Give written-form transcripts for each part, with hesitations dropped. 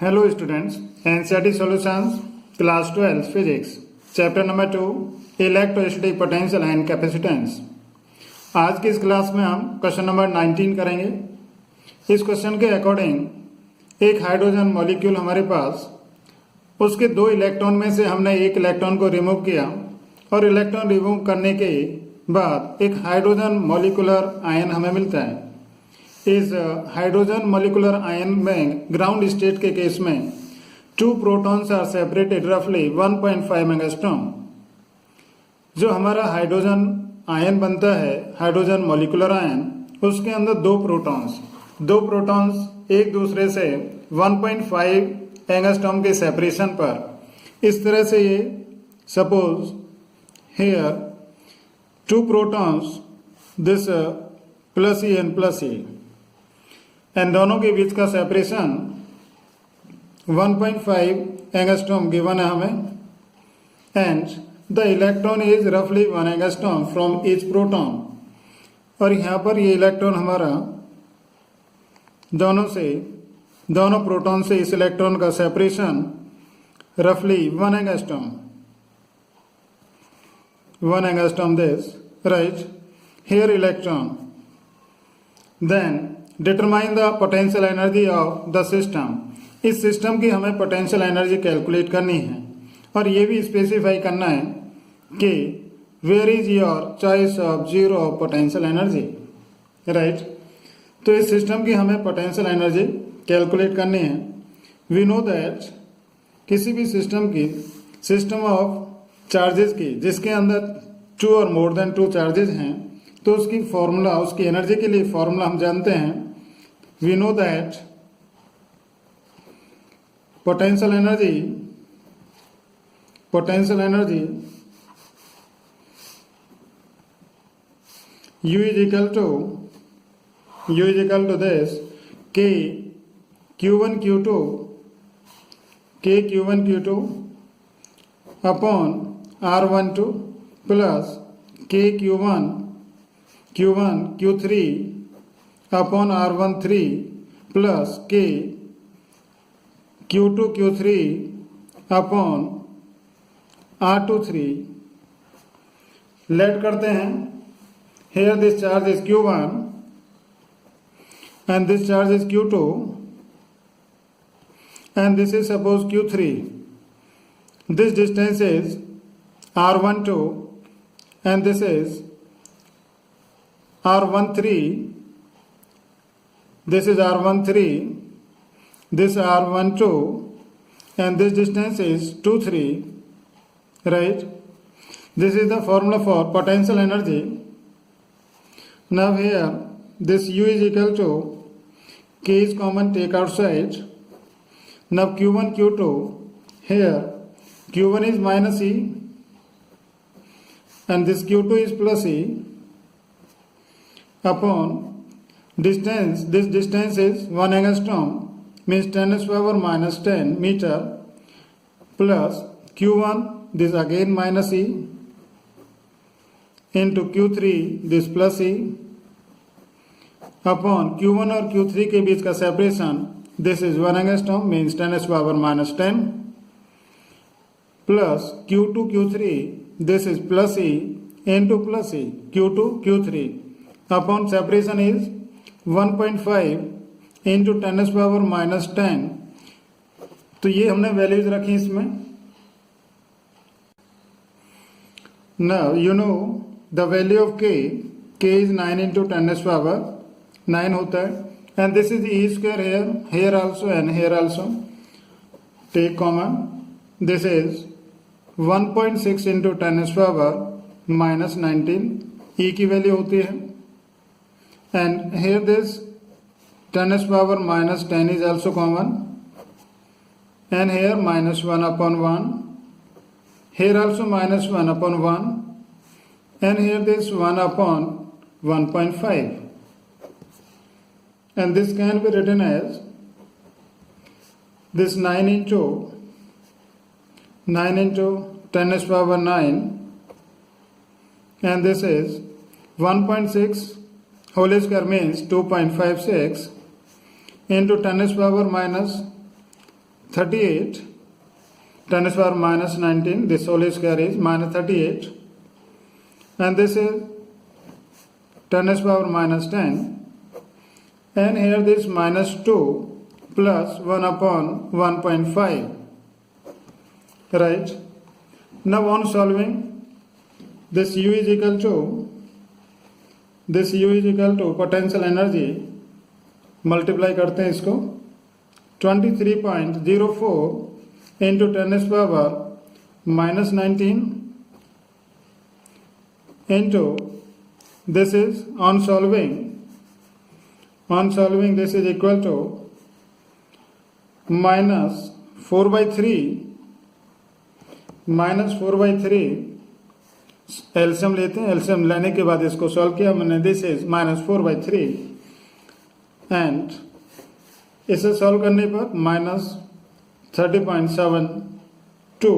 Hello students, Ncert solutions, class 12 physics, chapter number 2, electrostatic potential and capacitance। आज की इस class में हम क्वेश्चन नंबर 19 करेंगे। इस क्वेश्चन के अकॉर्डिंग एक हाइड्रोजन मॉलिक्यूल हमारे पास, उसके दो इलेक्ट्रॉन में से हमने एक इलेक्ट्रॉन को रिमूव किया और इलेक्ट्रॉन रिमूव करने के बाद एक हाइड्रोजन मॉलिक्यूलर आयन हमें मिलता है। इस हाइड्रोजन मॉलिक्यूलर आयन में ग्राउंड स्टेट के केस में 2 प्रोटॉन्स आर सेपरेटेड रफली 1.5 एंगस्ट्रॉम। जो हमारा हाइड्रोजन आयन बनता है, हाइड्रोजन मॉलिक्यूलर आयन, उसके अंदर दो प्रोटॉन्स एक दूसरे से 1.5 एंगस्ट्रॉम के सेपरेशन पर, इस तरह से ये suppose here 2 protons this plus e and plus e, and दोनों के बीच का सेपरेशन 1.5 एंगस्ट्रॉम गिवन है हमें, एंड द इलेक्ट्रॉन इज रफली 1 एंगस्ट्रॉम फ्रॉम ईच प्रोटॉन। और यहाँ पर ये इलेक्ट्रॉन हमारा दोनों प्रोटॉन से इस इलेक्ट्रॉन का सेपरेशन रफली 1 angstrom this, right, here electron। then determine the potential energy of the system। इस सिस्टम की हमें पोटेंशियल एनर्जी कैलकुलेट करनी है और ये भी स्पेसिफाई करना है कि where is your choice of zero of potential energy, right. तो इस सिस्टम की हमें पोटेंशियल एनर्जी कैलकुलेट करनी है। वी नो दैट किसी भी सिस्टम ऑफ चार्जेस की जिसके अंदर 2 और मोर देन 2 चार्जेस हैं, तो उसकी एनर्जी के लिए फॉर्मूला हम जानते हैं। We know that potential energy U is equal to this K Q1 Q2 upon R12 plus K Q1 Q3 upon R13 plus K Q2 Q3 upon R23। Let करते हैं। Here this charge is Q1 and this charge is Q2 and this is suppose Q3. This distance is R12 and this is R13, this is R13, this R12, and this distance is 2, 3, right? This is the formula for potential energy. Now here, this U is equal to K is common, take outside. Now Q1, Q2, here Q1 is minus E and this Q2 is plus E upon distance, this distance is 1 angstrom, means 10 to the power minus 10 meter, plus Q1, this again minus E, into Q3, this plus E, upon Q1 और Q3 के बीच का separation, this is 1 angstrom, means 10 to the power minus 10, plus Q2, Q3, this is plus E into plus E, Q2, Q3, upon separation is 1.5 into 10 to the power minus 10। तो ये हमने values रखी इसमें। Now you know the value of K is 9 into 10 to the power 9 होता है, and this is E square here also and here also, take common, this is 1.6 into 10 to the power minus 19, E की value होती है, and here this 10 to the power minus 10 is also common, and here minus 1 upon 1, here also minus 1 upon 1, and here this 1 upon 1.5, and this can be written as this 9 into 10 to the power 9, and this is 1.6 whole square means 2.56 into 10 to the power minus 38 10 to the power minus 19, this whole square is minus 38, and this is 10 to the power minus 10, and here this minus 2 plus 1 upon 1.5, right? Now on solving, this U is equal to potential energy, multiply करते हैं इसको 23.04 into 10 to the power minus 19 into, this is on solving this is equal to minus 4 by 3 एल्सियम लेते हैं, एल्सियम लेने के बाद इसको solve किया मैंने, this is minus 4 by 3, and इसे सॉल्व करने पर minus 30.72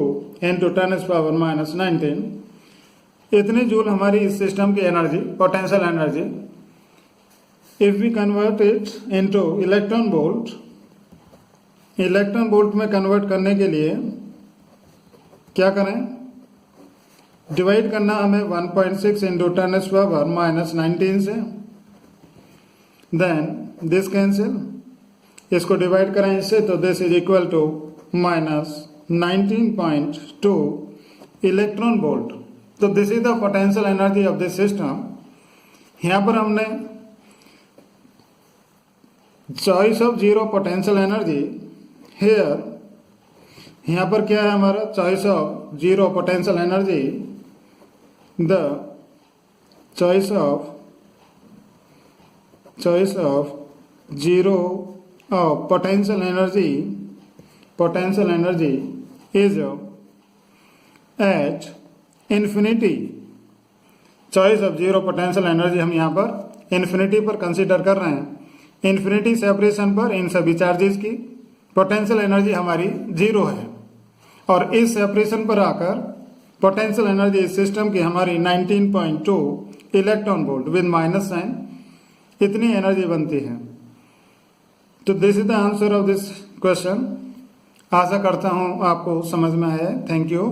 into 10 to the power minus 19, इतनी जूल हमारी इस सिस्टम की energy, potential energy. If we convert it into electron volt में कन्वर्ट करने के लिए क्या करें, डिवाइड करना हमें 1.6 into 10 to the power minus 19 से, देन दिस कैंसिल, इसको डिवाइड करें इससे तो this is equal to minus 19.2 electron volt. तो this is the potential energy of this system. यहां पर हमने choice of zero potential energy, here यहां पर क्या है हमारा choice of zero potential energy, the choice of zero of potential energy is at infinity. Choice of zero potential energy हम यहाँ पर इंफिनिटी पर कंसीडर कर रहे हैं. इंफिनिटी सेपरेशन पर इन सभी चार्जेस की पोटेंशियल एनर्जी हमारी जीरो है, और इस सेपरेशन पर आकर पोटेंशियल एनर्जी इस सिस्टम की हमारी 19.2 electron volt with minus sign, इतनी एनर्जी बनती है. तो this is the answer of this question. आशा करता हूं आपको समझ में आया. Thank you.